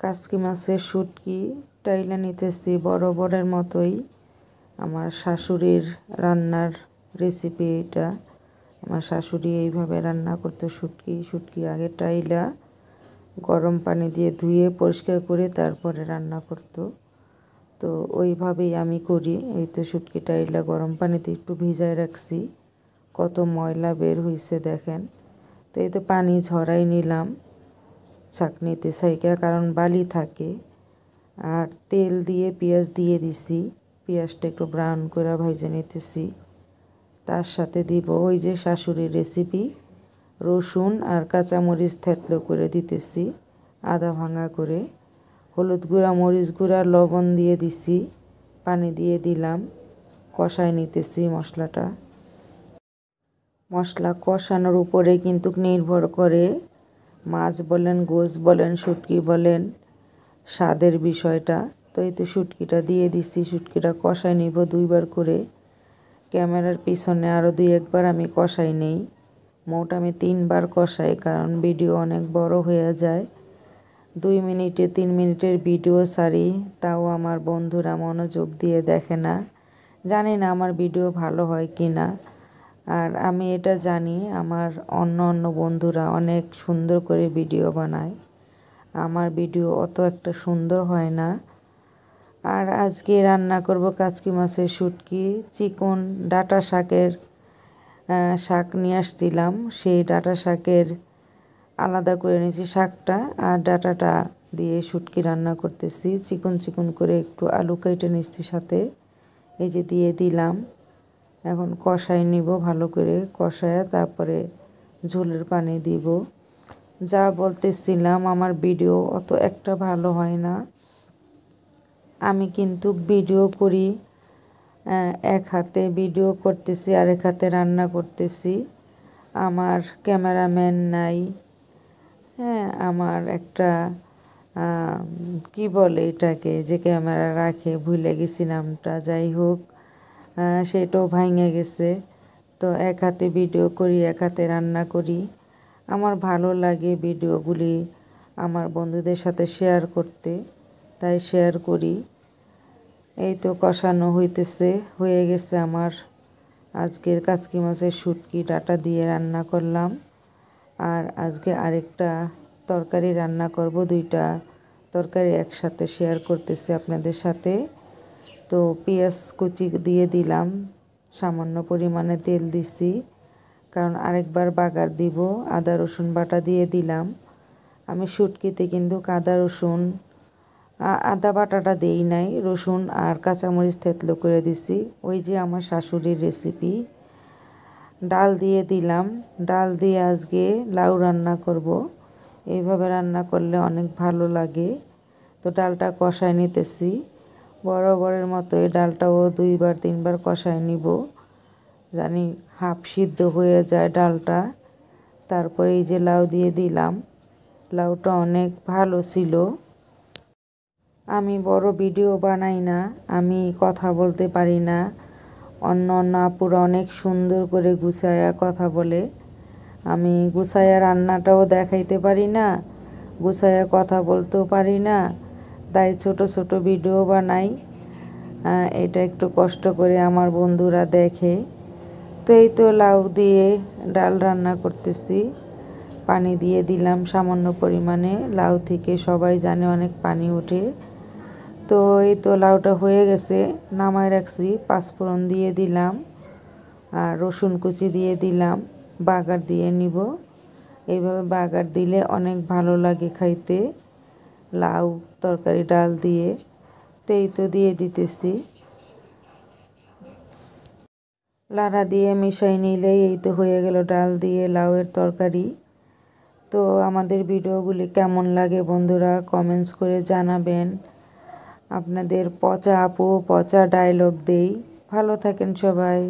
কাচকি মাছের শুটকি টাইলা নিতেছি বরাবরের মতোই। আমার শাশুড়ির রান্নার রেসিপি এটা। আমার শাশুড়ি এইভাবে রান্না করতো শুটকি আগে টাইলা গরম পানি দিয়ে ধুয়ে পরিষ্কার করে তারপরে রান্না করতো। তো ওইভাবেই আমি করি। এই তো শুটকি টাইলা গরম পানিতে একটু ভিজায় রাখছি, কত ময়লা বের হয়েছে দেখেন। তো এই তো পানি ঝরাই নিলাম ছাঁকনিতে ছাইকা, কারণ বালি থাকে। আর তেল দিয়ে পেঁয়াজ দিয়ে দিছি, পেঁয়াজটা একটু ব্রাউন করে ভেজে নিতেছি। তার সাথে দিব ওই যে শাশুড়ির রেসিপি, রসুন আর কাঁচামরিচ থেতলো করে দিতেছি আদা ভাঙা করে। হলুদ গুঁড়া, মরিচ গুঁড়া, লবণ দিয়ে দিছি, পানি দিয়ে দিলাম, কষায় নিতেছি মশলাটা। মশলা কষানোর উপরে কিন্তু নির্ভর করে মাছ বলেন, গোশ বলেন, শুটকি বলেন, স্বাদের বিষয়টা। তো এই তো শুটকিটা দিয়ে দিচ্ছি, শুটকিটা কষাই নিব দুইবার করে। ক্যামেরার পিছনে আরও 2-1 বার আমি কষাই নেই, মোট আমি 3 বার কষাই, কারণ ভিডিও অনেক বড় হয়ে যায়। 2 মিনিটে 3 মিনিটের ভিডিও ছাড়ি, তাও আমার বন্ধুরা মনোযোগ দিয়ে দেখে না। জানি না আমার ভিডিও ভালো হয় কি না। আর আমি এটা জানি আমার অন্য বন্ধুরা অনেক সুন্দর করে ভিডিও বানায়, আমার ভিডিও অত একটা সুন্দর হয় না। আর আজকে রান্না করব কাচকি মাছের শুটকি। চিকন ডাঁটা শাকের শাক নিয়ে আসছিলাম, সেই ডাঁটা শাকের আলাদা করে নিয়েছি শাকটা, আর ডাঁটাটা দিয়ে শুটকি রান্না করতেছি। চিকন করে একটু আলু কেটে নিচ্ছি সাথে, এই যে দিয়ে দিলাম। এখন কষাই নিব ভালো করে, কষায় তারপরে ঝোলের পানি দিব। যা বলতেছিলাম আমার ভিডিও অত একটা ভালো হয় না। আমি কিন্তু ভিডিও করি, এক হাতে ভিডিও করতেছি আর এক হাতে রান্না করতেছি। আমার ক্যামেরাম্যান নাই। হ্যাঁ, আমার একটা কি বলে এটাকে, যে ক্যামেরা রাখে, ভুলে গেছি নামটা, যাই হোক সেটাও ভাঙে গেছে। তো এক হাতে ভিডিও করি, এক হাতে রান্না করি। আমার ভালো লাগে ভিডিওগুলি আমার বন্ধুদের সাথে শেয়ার করতে, তাই শেয়ার করি। এই তো কষানো হয়ে গেছে আমার আজকের কাচকি মাছের শুটকি ডাঁটা দিয়ে রান্না করলাম। আর আজকে আরেকটা তরকারি রান্না করব, 2টা তরকারি একসাথে শেয়ার করতেছি আপনাদের সাথে। তো পেঁয়াজ কুচি দিয়ে দিলাম, সামান্য পরিমাণে তেল দিছি, কারণ আরেকবার বাগার দিব। আদা রসুন বাটা দিয়ে দিলাম। আমি শুটকিতে কিন্তু আদা বাটাটা দেই নাই, রসুন আর কাঁচামরিচ থেতলো করে দিছি, ওই যে আমার শাশুড়ির রেসিপি। ডাল দিয়ে দিলাম, ডাল দিয়ে আজকে লাউ রান্না করব। এইভাবে রান্না করলে অনেক ভালো লাগে। তো ডালটা কষায় নিতেছি বরাবরের মতো, এই ডালটাও 2-3 বার কষায় নিব, জানি হাফ সিদ্ধ হয়ে যায় ডালটা। তারপরে এই যে লাউ দিয়ে দিলাম, লাউটা অনেক ভালো ছিল। আমি বড় ভিডিও বানাই না, আমি কথা বলতে পারি না। অন্য আপুরা অনেক সুন্দর করে গুছায়া কথা বলে, আমি গুছায়া রান্নাটাও দেখাইতে পারি না, গুছায়া কথা বলতেও পারি না, তাই ছোট ভিডিও বানাই। এটা একটু কষ্ট করে আমার বন্ধুরা দেখে। তো এই তো লাউ দিয়ে ডাল রান্না করতেছি, পানি দিয়ে দিলাম সামান্য পরিমাণে। লাউ থেকে সবাই জানে অনেক পানি ওঠে। তো এই তো লাউটা হয়ে গেছে, নামায় রাখছি। পাঁচফোড়ন দিয়ে দিলাম আর রসুন কুচি দিয়ে দিলাম, বাগার দিয়ে নিব। এইভাবে বাগার দিলে অনেক ভালো লাগে খাইতে, লাউ তরকারি ডাল দিয়ে। তো এই তো দিয়ে দিতেছি, লাড়া দিয়ে মিশাই নিলেই এই তো হয়ে গেল ডাল দিয়ে লাউয়ের তরকারি। তো আমাদের ভিডিওগুলি কেমন লাগে বন্ধুরা কমেন্টস করে জানাবেন। আপনাদের পচা আপু পচা ডায়লগ দেই। ভালো থাকেন সবাই।